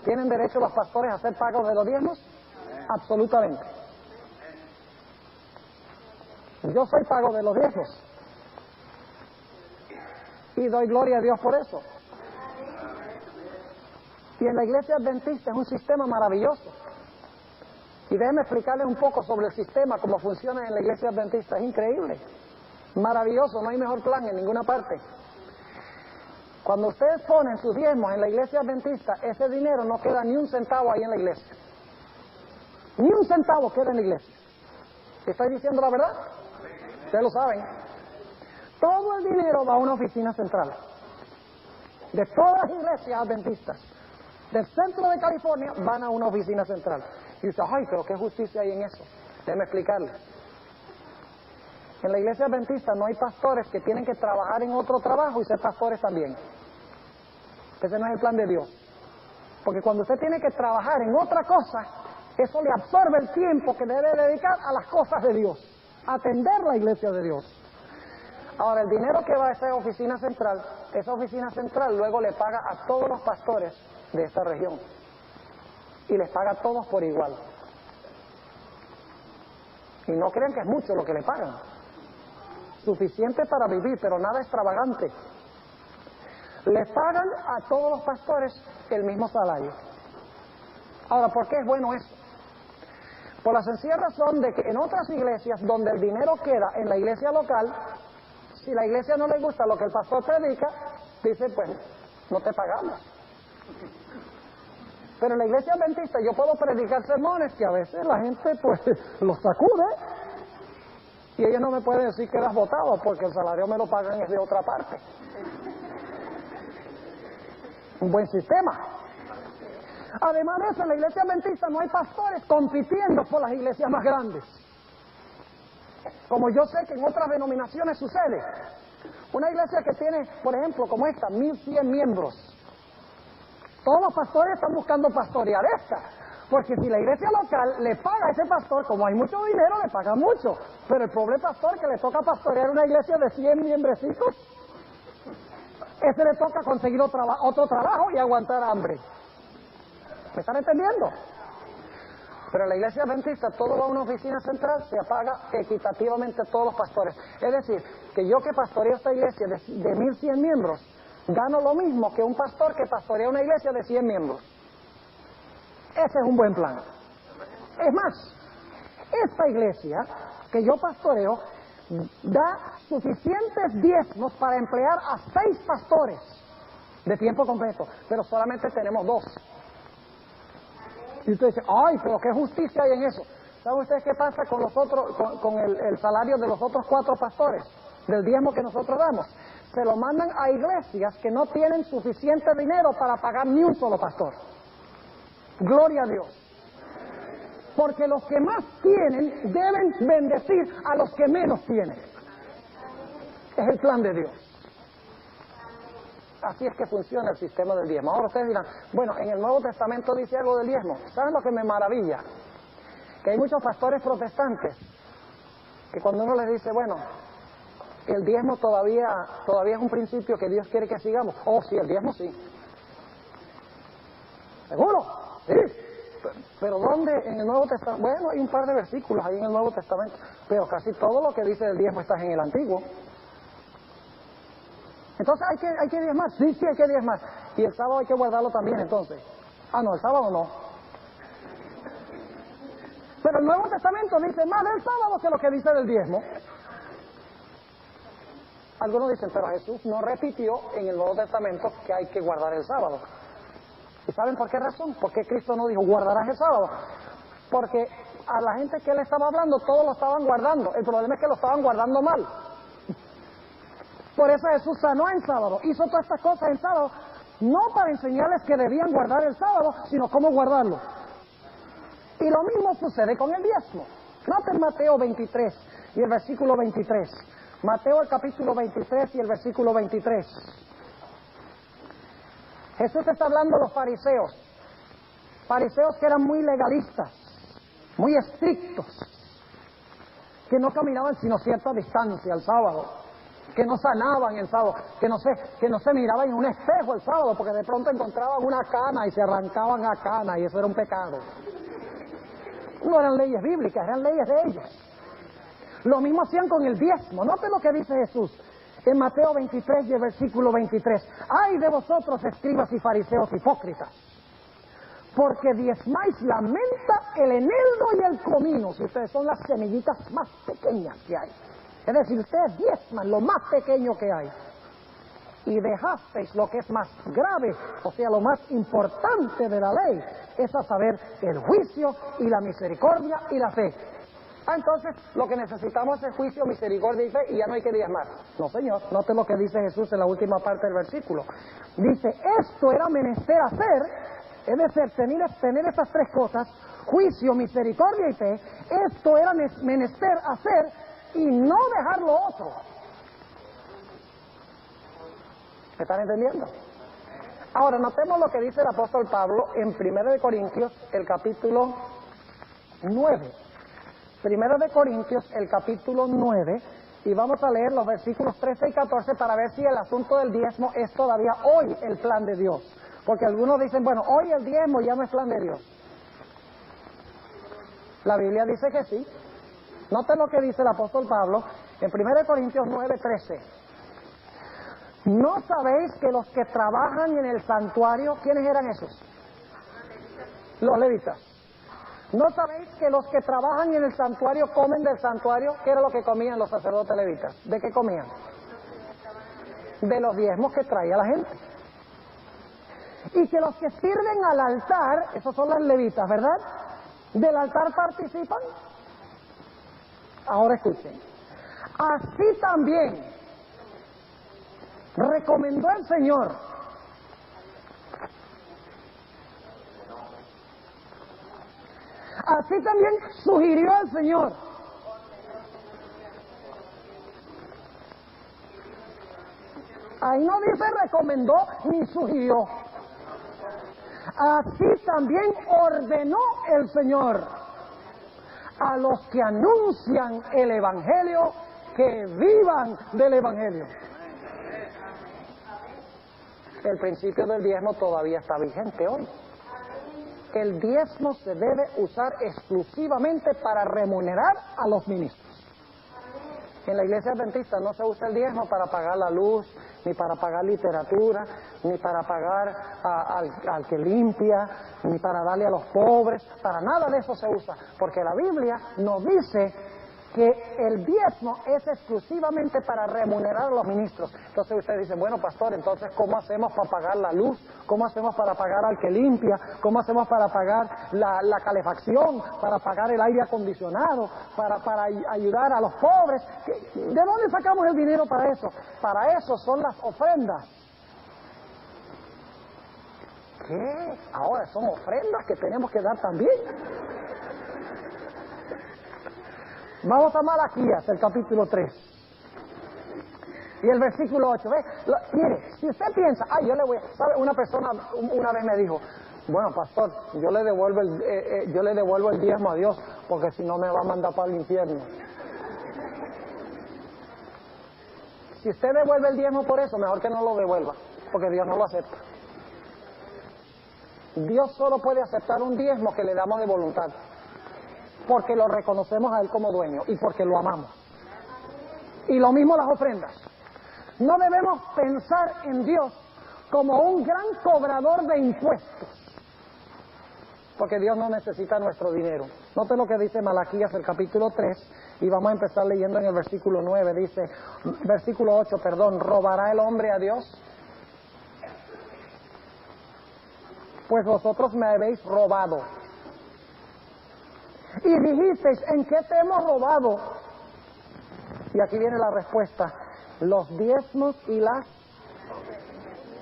¿Tienen derecho los pastores a hacer pagos de los diezmos? Absolutamente. Yo soy pago de los diezmos. Y doy gloria a Dios por eso. Y en la iglesia adventista es un sistema maravilloso. Y déjenme explicarles un poco sobre el sistema, cómo funciona en la iglesia adventista. Es increíble, maravilloso, no hay mejor plan en ninguna parte. Cuando ustedes ponen sus diezmos en la iglesia adventista, ese dinero no queda ni un centavo ahí en la iglesia. Ni un centavo queda en la iglesia. ¿Estoy diciendo la verdad? Ustedes lo saben. Todo el dinero va a una oficina central. De todas las iglesias adventistas del centro de California van a una oficina central. Y usted, pero qué justicia hay en eso. Déjeme explicarle. En la iglesia adventista no hay pastores que tienen que trabajar en otro trabajo y ser pastores también. Ese no es el plan de Dios. Porque cuando usted tiene que trabajar en otra cosa, eso le absorbe el tiempo que debe dedicar a las cosas de Dios, a atender la iglesia de Dios. Ahora, el dinero que va a esa oficina central luego le paga a todos los pastores de esta región. Y les paga a todos por igual. Y no crean que es mucho lo que le pagan. Suficiente para vivir, pero nada extravagante. Les pagan a todos los pastores el mismo salario. Ahora, ¿por qué es bueno eso? Por la sencilla razón de que en otras iglesias donde el dinero queda en la iglesia local, si la iglesia no le gusta lo que el pastor predica, dice, pues, no te pagamos. Pero en la iglesia adventista yo puedo predicar sermones que a veces la gente, pues, los sacude. Y ellos no me pueden decir que eras votado porque el salario me lo pagan es de otra parte. Un buen sistema. Además de eso, en la iglesia adventista no hay pastores compitiendo por las iglesias más grandes. Como yo sé que en otras denominaciones sucede. Una iglesia que tiene, por ejemplo, como esta, 1100 miembros. Todos los pastores están buscando pastorear esta. Porque si la iglesia local le paga a ese pastor, como hay mucho dinero, le paga mucho. Pero el pobre pastor que le toca pastorear una iglesia de 100 miembrecitos, ese le toca conseguir otro trabajo y aguantar hambre. ¿Me están entendiendo? Pero en la iglesia adventista todo va a una oficina central, se paga equitativamente a todos los pastores. Es decir, que yo que pastoreo esta iglesia de 1100 miembros, gano lo mismo que un pastor que pastorea una iglesia de 100 miembros. Ese es un buen plan. Es más, esta iglesia que yo pastoreo da suficientes diezmos para emplear a 6 pastores de tiempo completo, pero solamente tenemos 2. Y usted dice, ay, pero qué justicia hay en eso. ¿Saben ustedes qué pasa con los otros, con el salario de los otros 4 pastores, del diezmo que nosotros damos? Se lo mandan a iglesias que no tienen suficiente dinero para pagar ni un solo pastor. Gloria a Dios. Porque los que más tienen deben bendecir a los que menos tienen. Es el plan de Dios. Así es que funciona el sistema del diezmo. Ahora ustedes dirán, bueno, en el Nuevo Testamento dice algo del diezmo. ¿Saben lo que me maravilla? Que hay muchos pastores protestantes que cuando uno les dice, bueno, el diezmo todavía es un principio que Dios quiere que sigamos. Oh, sí, el diezmo sí. ¿Seguro? Sí. Pero ¿dónde en el Nuevo Testamento? Bueno, hay un par de versículos ahí en el Nuevo Testamento, pero casi todo lo que dice del diezmo está en el Antiguo. Entonces hay que diezmar. Sí, hay que diezmar. Y el sábado hay que guardarlo también, entonces. Ah, no, el sábado no. Pero el Nuevo Testamento dice más del sábado que lo que dice del diezmo. Algunos dicen, pero Jesús no repitió en el Nuevo Testamento que hay que guardar el sábado. ¿Y saben por qué razón? ¿Por qué Cristo no dijo, guardarás el sábado? Porque a la gente que él estaba hablando, todos lo estaban guardando. El problema es que lo estaban guardando mal. Por eso Jesús sanó en sábado, hizo todas estas cosas en sábado, no para enseñarles que debían guardar el sábado, sino cómo guardarlo. Y lo mismo sucede con el diezmo. Noten Mateo 23 y el versículo 23. Mateo el capítulo 23 y el versículo 23. Jesús está hablando de los fariseos. Fariseos que eran muy legalistas, muy estrictos, que no caminaban sino cierta distancia el sábado, que no sanaban el sábado, que no se miraban en un espejo el sábado, porque de pronto encontraban una cana y se arrancaban la cana y eso era un pecado. No eran leyes bíblicas, eran leyes de ellos. Lo mismo hacían con el diezmo. Noten lo que dice Jesús en Mateo 23 y el versículo 23. ¡Ay de vosotros, escribas y fariseos hipócritas! Porque diezmáis la menta, el eneldo y el comino. Si ustedes son las semillitas más pequeñas que hay. Es decir, ustedes diezman lo más pequeño que hay. Y dejasteis lo que es más grave, o sea, lo más importante de la ley, es a saber, el juicio y la misericordia y la fe. Entonces, lo que necesitamos es juicio, misericordia y fe, y ya no hay que diezmar. No, señor, note lo que dice Jesús en la última parte del versículo. Dice, esto era menester hacer, es decir, tener estas 3 cosas, juicio, misericordia y fe, esto era menester hacer y no dejar lo otro. ¿Me están entendiendo? Ahora, notemos lo que dice el apóstol Pablo en 1 Corintios, el capítulo 9. 1 Corintios, el capítulo 9, y vamos a leer los versículos 13 y 14 para ver si el asunto del diezmo es todavía hoy el plan de Dios. Porque algunos dicen, bueno, hoy el diezmo ya no es plan de Dios. La Biblia dice que sí. Noten lo que dice el apóstol Pablo en 1 Corintios 9, 13. ¿No sabéis que los que trabajan en el santuario, quiénes eran esos? Los levitas. ¿No sabéis que los que trabajan en el santuario comen del santuario? ¿Qué era lo que comían los sacerdotes levitas? ¿De qué comían? De los diezmos que traía la gente. Y que los que sirven al altar, esos son las levitas, ¿verdad? ¿Del altar participan? Ahora escuchen. Así también recomendó el Señor así también sugirió el Señor ahí no dice recomendó ni sugirió, así también ordenó el Señor a los que anuncian el Evangelio que vivan del Evangelio. El principio del diezmo todavía está vigente hoy. El diezmo se debe usar exclusivamente para remunerar a los ministros. En la iglesia adventista no se usa el diezmo para pagar la luz, ni para pagar literatura, ni para pagar al que limpia, ni para darle a los pobres. Para nada de eso se usa, porque la Biblia nos dice que el diezmo es exclusivamente para remunerar a los ministros. Entonces usted dice, bueno, pastor, entonces ¿cómo hacemos para pagar la luz? ¿Cómo hacemos para pagar al que limpia? ¿Cómo hacemos para pagar la calefacción? ¿Para pagar el aire acondicionado? ¿Para ayudar a los pobres? ¿De dónde sacamos el dinero para eso? Para eso son las ofrendas. ¿Qué? Ahora son ofrendas que tenemos que dar también. Vamos a Malaquías, el capítulo 3. Y el versículo 8. ¿Ve? Mire, si usted piensa, yo le voy a... ¿Sabe? Una persona una vez me dijo, bueno, pastor, yo le devuelvo el diezmo a Dios, porque si no me va a mandar para el infierno. Si usted devuelve el diezmo por eso, mejor que no lo devuelva, porque Dios no lo acepta. Dios solo puede aceptar un diezmo que le damos de voluntad, porque lo reconocemos a Él como dueño y porque lo amamos. Y lo mismo las ofrendas. No debemos pensar en Dios como un gran cobrador de impuestos, porque Dios no necesita nuestro dinero. Note lo que dice Malaquías, el capítulo 3, y vamos a empezar leyendo en el versículo 9. Dice, versículo 8, perdón, ¿robará el hombre a Dios? Pues vosotros me habéis robado. Y dijisteis, ¿en qué te hemos robado? Y aquí viene la respuesta, los diezmos y las...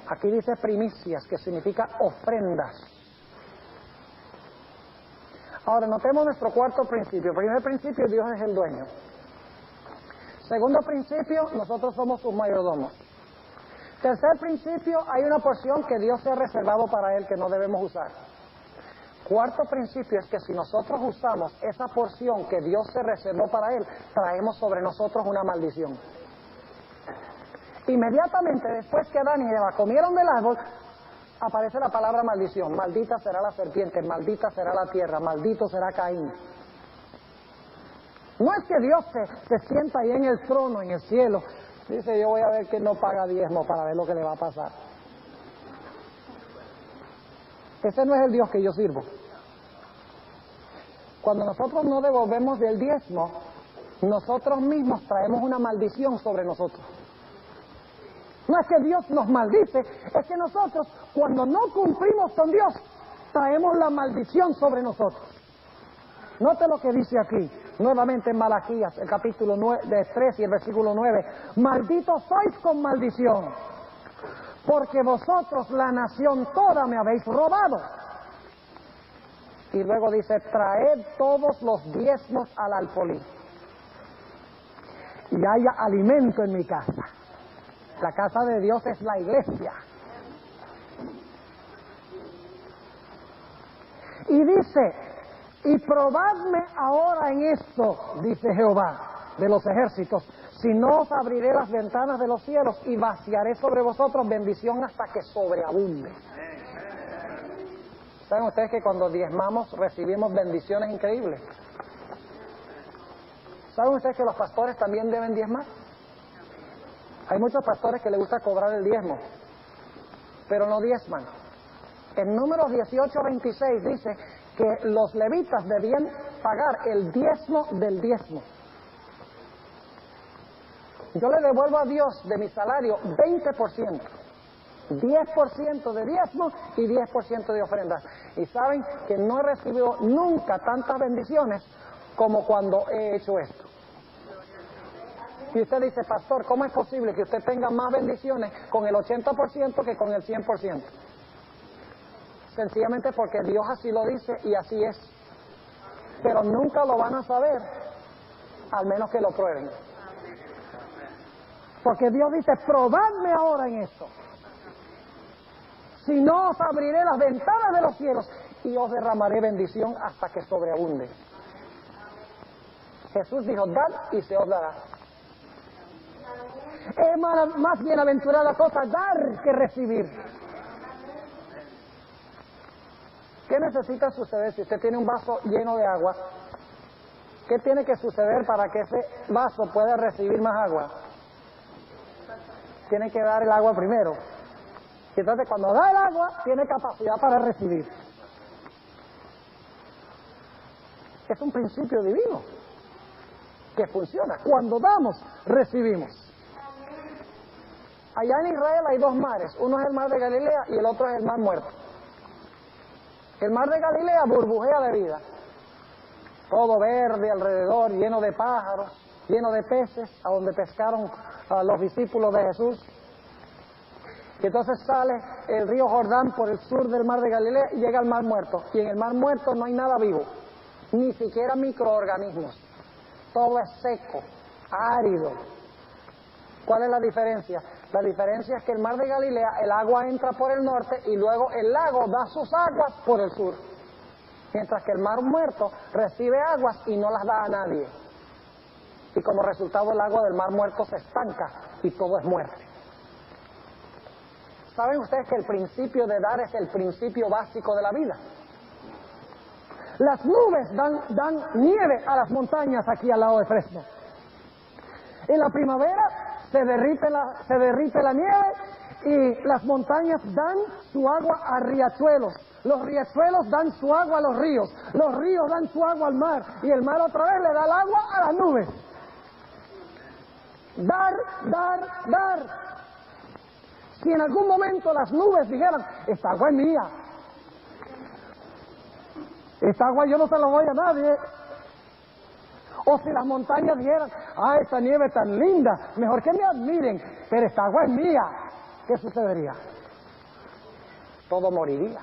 Aquí dice primicias, que significa ofrendas. Ahora, notemos nuestro cuarto principio. Primer principio, Dios es el dueño. Segundo principio, nosotros somos sus mayordomos. Tercer principio, hay una porción que Dios se ha reservado para Él que no debemos usar. Cuarto principio es que si nosotros usamos esa porción que Dios se reservó para Él, traemos sobre nosotros una maldición. Inmediatamente después que Adán y Eva comieron del árbol, aparece la palabra maldición. Maldita será la serpiente, maldita será la tierra, maldito será Caín. No es que Dios se sienta ahí en el trono, en el cielo, dice, yo voy a ver que no paga diezmo para ver lo que le va a pasar. Ese no es el Dios que yo sirvo. Cuando nosotros no devolvemos del diezmo, nosotros mismos traemos una maldición sobre nosotros. No es que Dios nos maldice, es que nosotros, cuando no cumplimos con Dios, traemos la maldición sobre nosotros. Note lo que dice aquí, nuevamente en Malaquías, el capítulo 3 y el versículo 9. Malditos sois con maldición, porque vosotros, la nación toda, me habéis robado. Y luego dice, traed todos los diezmos al alfolí, y haya alimento en mi casa. La casa de Dios es la iglesia. Y dice, y probadme ahora en esto, dice Jehová de los ejércitos, si no os abriré las ventanas de los cielos y vaciaré sobre vosotros bendición hasta que sobreabunde. ¿Saben ustedes que cuando diezmamos recibimos bendiciones increíbles? ¿Saben ustedes que los pastores también deben diezmar? Hay muchos pastores que les gusta cobrar el diezmo, pero no diezman. En Números 18:26 dice que los levitas debían pagar el diezmo del diezmo. Yo le devuelvo a Dios de mi salario 20%, 10% de diezmo y 10% de ofrendas. Y saben que no he recibido nunca tantas bendiciones como cuando he hecho esto. Y usted dice, pastor, ¿cómo es posible que usted tenga más bendiciones con el 80% que con el 100%? Sencillamente porque Dios así lo dice y así es. Pero nunca lo van a saber, al menos que lo prueben. Porque Dios dice, probadme ahora en esto. Si no, os abriré las ventanas de los cielos y os derramaré bendición hasta que sobreabunde. Jesús dijo, dad y se os dará. Es más bienaventurada cosa dar que recibir. ¿Qué necesita suceder si usted tiene un vaso lleno de agua? ¿Qué tiene que suceder para que ese vaso pueda recibir más agua? Tiene que dar el agua primero. Y entonces cuando da el agua, tiene capacidad para recibir. Es un principio divino que funciona. Cuando damos, recibimos. Allá en Israel hay dos mares. Uno es el mar de Galilea y el otro es el mar muerto. El mar de Galilea burbujea de vida. Todo verde alrededor, lleno de pájaros, lleno de peces, a donde pescaron a los discípulos de Jesús. Y entonces sale el río Jordán por el sur del mar de Galilea y llega al mar muerto. Y en el mar muerto no hay nada vivo, ni siquiera microorganismos. Todo es seco, árido. ¿Cuál es la diferencia? La diferencia es que el mar de Galilea, el agua entra por el norte y luego el lago da sus aguas por el sur. Mientras que el mar muerto recibe aguas y no las da a nadie. Y como resultado el agua del mar muerto se estanca y todo es muerte. ¿Saben ustedes que el principio de dar es el principio básico de la vida? Las nubes dan nieve a las montañas aquí al lado de Fresno. En la primavera se derrite la nieve y las montañas dan su agua a riachuelos. Los riachuelos dan su agua a los ríos dan su agua al mar y el mar otra vez le da el agua a las nubes. Dar. Si en algún momento las nubes dijeran, esta agua es mía, esta agua yo no se la voy a nadie, o si las montañas dijeran, esta nieve tan linda, mejor que me admiren, pero esta agua es mía, ¿qué sucedería? Todo moriría.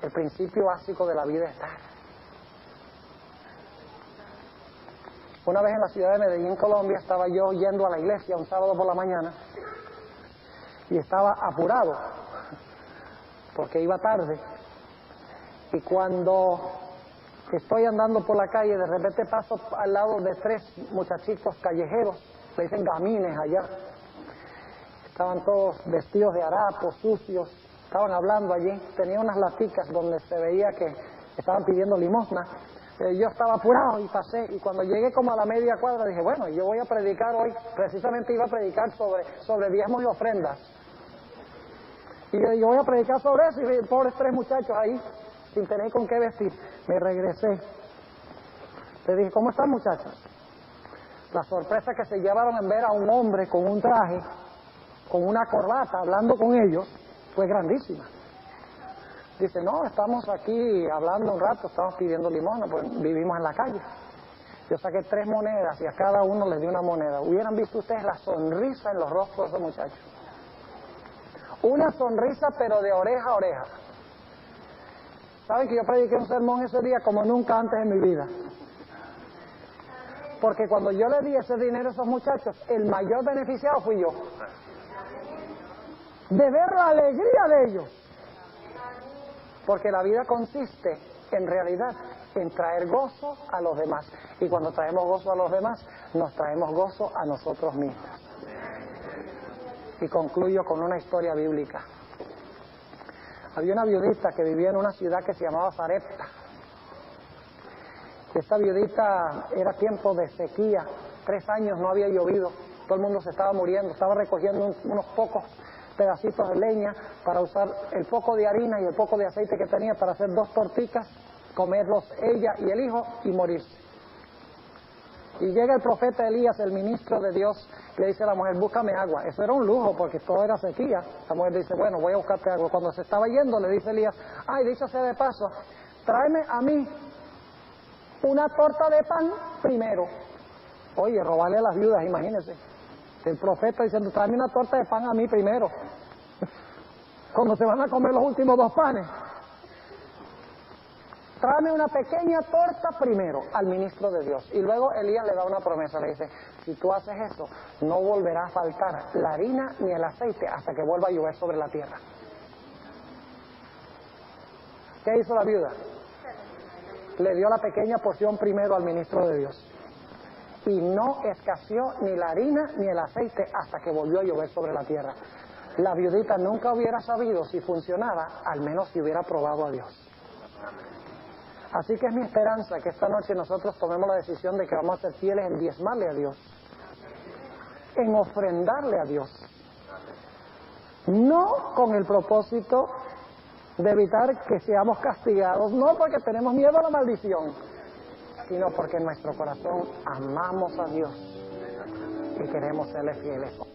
El principio básico de la vida es dar. Una vez en la ciudad de Medellín, Colombia, estaba yo yendo a la iglesia un sábado por la mañana y estaba apurado porque iba tarde. Y cuando estoy andando por la calle, de repente paso al lado de tres muchachitos callejeros, le dicen gamines allá. Estaban todos vestidos de harapos, sucios, estaban hablando allí. Tenía unas laticas donde se veía que estaban pidiendo limosna. Yo estaba apurado y pasé, y cuando llegué como a la media cuadra dije, bueno, yo voy a predicar hoy, precisamente iba a predicar sobre diezmos y ofrendas. Y yo voy a predicar sobre eso, y pobres tres muchachos ahí, sin tener con qué vestir. Me regresé. Le dije, ¿cómo están, muchachos? La sorpresa que se llevaron en ver a un hombre con un traje, con una corbata, hablando con ellos, fue grandísima. Dice, no, estamos aquí hablando un rato, estamos pidiendo limosna, pues vivimos en la calle. Yo saqué 3 monedas y a cada uno les di una moneda. Hubieran visto ustedes la sonrisa en los rostros de esos muchachos. Una sonrisa, pero de oreja a oreja. ¿Saben que yo prediqué un sermón ese día como nunca antes en mi vida? Porque cuando yo le di ese dinero a esos muchachos, el mayor beneficiado fui yo. De ver la alegría de ellos. Porque la vida consiste, en realidad, en traer gozo a los demás. Y cuando traemos gozo a los demás, nos traemos gozo a nosotros mismos. Y concluyo con una historia bíblica. Había una viudita que vivía en una ciudad que se llamaba Sarepta. Esta viudita era tiempo de sequía. 3 años no había llovido. Todo el mundo se estaba muriendo. Estaba recogiendo unos pocos pedacitos de leña para usar el poco de harina y el poco de aceite que tenía para hacer 2 torticas, comerlos ella y el hijo y morirse. Y llega el profeta Elías, el ministro de Dios, le dice a la mujer, búscame agua. Eso era un lujo porque todo era sequía. La mujer dice, bueno, voy a buscarte agua. Cuando se estaba yendo le dice Elías, ay, dicho sea de paso, tráeme a mí una torta de pan primero. Oye, robarle a las viudas, imagínense. El profeta diciendo, tráeme una torta de pan a mí primero. Cuando se van a comer los últimos 2 panes. Tráeme una pequeña torta primero al ministro de Dios. Y luego Elías le da una promesa, le dice, si tú haces eso, no volverá a faltar la harina ni el aceite hasta que vuelva a llover sobre la tierra. ¿Qué hizo la viuda? Le dio la pequeña porción primero al ministro de Dios. Y no escaseó ni la harina ni el aceite hasta que volvió a llover sobre la tierra. La viudita nunca hubiera sabido si funcionaba, al menos si hubiera probado a Dios. Así que es mi esperanza que esta noche nosotros tomemos la decisión de que vamos a ser fieles en diezmarle a Dios, en ofrendarle a Dios, no con el propósito de evitar que seamos castigados, no porque tenemos miedo a la maldición, sino porque en nuestro corazón amamos a Dios y queremos serle fieles.